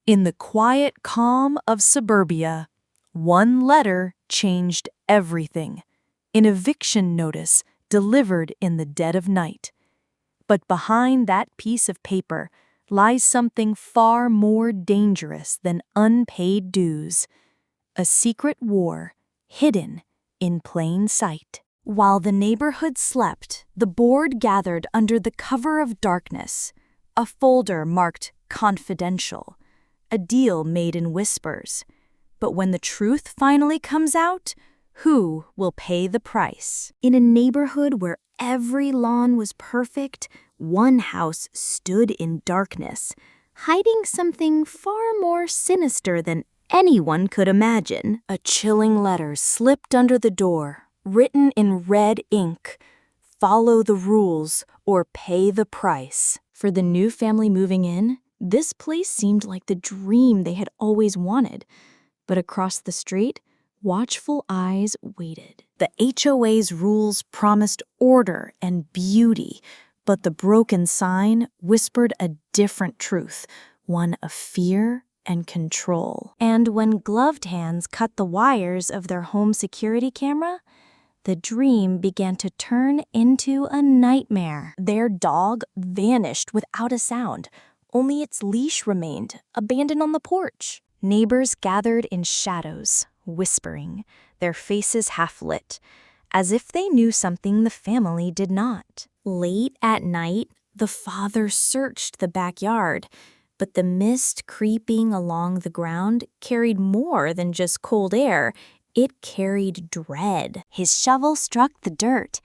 In the quiet calm of suburbia, one letter changed everything. An eviction notice delivered in the dead of night. But behind that piece of paper lies something far more dangerous than unpaid dues. A secret war hidden in plain sight. While the neighborhood slept, the board gathered under the cover of darkness. A folder marked confidential. A deal made in whispers. But when the truth finally comes out, who will pay the price? In a neighborhood where every lawn was perfect, one house stood in darkness, hiding something far more sinister than anyone could imagine. A chilling letter slipped under the door, written in red ink. Follow the rules or pay the price. For the new family moving in, this place seemed like the dream they had always wanted. But across the street, watchful eyes waited. The HOA's rules promised order and beauty, but the broken sign whispered a different truth, one of fear and control. And when gloved hands cut the wires of their home security camera, the dream began to turn into a nightmare. Their dog vanished without a sound. Only its leash remained, abandoned on the porch. Neighbors gathered in shadows, whispering, their faces half-lit, as if they knew something the family did not. Late at night, the father searched the backyard, but the mist creeping along the ground carried more than just cold air. It carried dread. His shovel struck the dirt,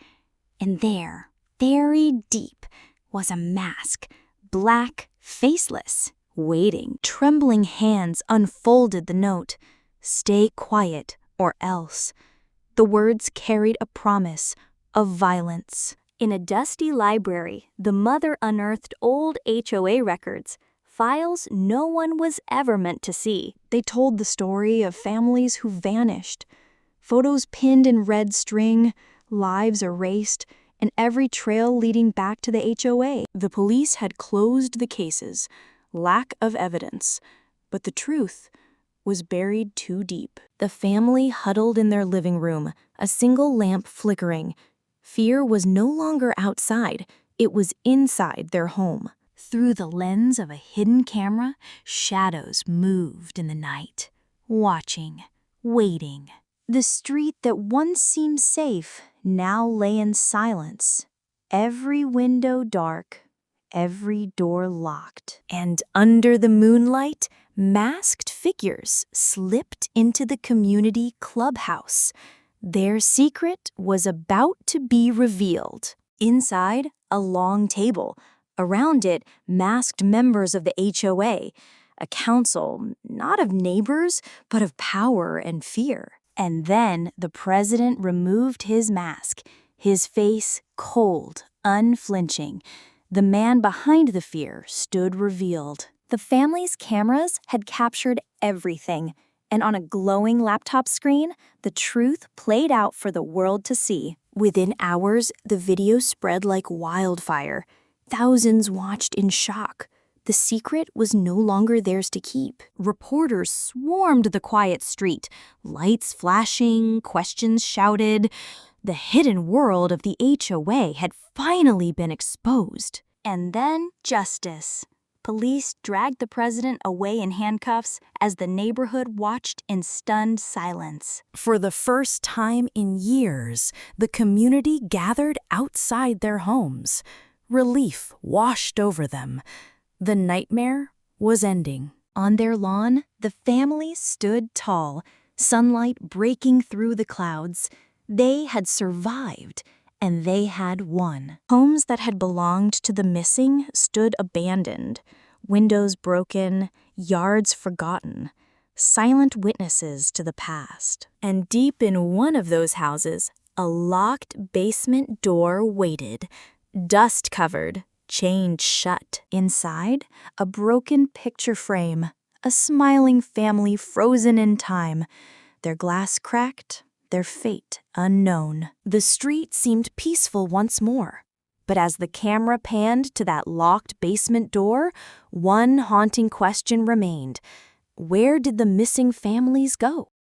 and there, very deep, was a mask, black, faceless, waiting. Trembling hands unfolded the note, "Stay quiet or else." The words carried a promise of violence. In a dusty library, the mother unearthed old HOA records, files no one was ever meant to see. They told the story of families who vanished, photos pinned in red string, lives erased, and every trail leading back to the HOA. The police had closed the cases, lack of evidence, but the truth was buried too deep. The family huddled in their living room, a single lamp flickering. Fear was no longer outside, it was inside their home. Through the lens of a hidden camera, shadows moved in the night, watching, waiting. The street that once seemed safe now lay in silence, every window dark, every door locked. And under the moonlight, masked figures slipped into the community clubhouse. Their secret was about to be revealed. Inside, a long table. Around it, masked members of the HOA, a council not of neighbors, but of power and fear. And then the president removed his mask, his face cold, unflinching. The man behind the fear stood revealed. The family's cameras had captured everything, and on a glowing laptop screen, the truth played out for the world to see. Within hours, the video spread like wildfire. Thousands watched in shock. The secret was no longer theirs to keep. Reporters swarmed the quiet street, lights flashing, questions shouted. The hidden world of the HOA had finally been exposed. And then justice. Police dragged the president away in handcuffs as the neighborhood watched in stunned silence. For the first time in years, the community gathered outside their homes. Relief washed over them. The nightmare was ending. On their lawn, the family stood tall, sunlight breaking through the clouds. They had survived, and they had won. Homes that had belonged to the missing stood abandoned, windows broken, yards forgotten, silent witnesses to the past. And deep in one of those houses, a locked basement door waited, dust-covered, chained shut. Inside, a broken picture frame, a smiling family frozen in time, their glass cracked, their fate unknown. The street seemed peaceful once more. But as the camera panned to that locked basement door, one haunting question remained. Where did the missing families go?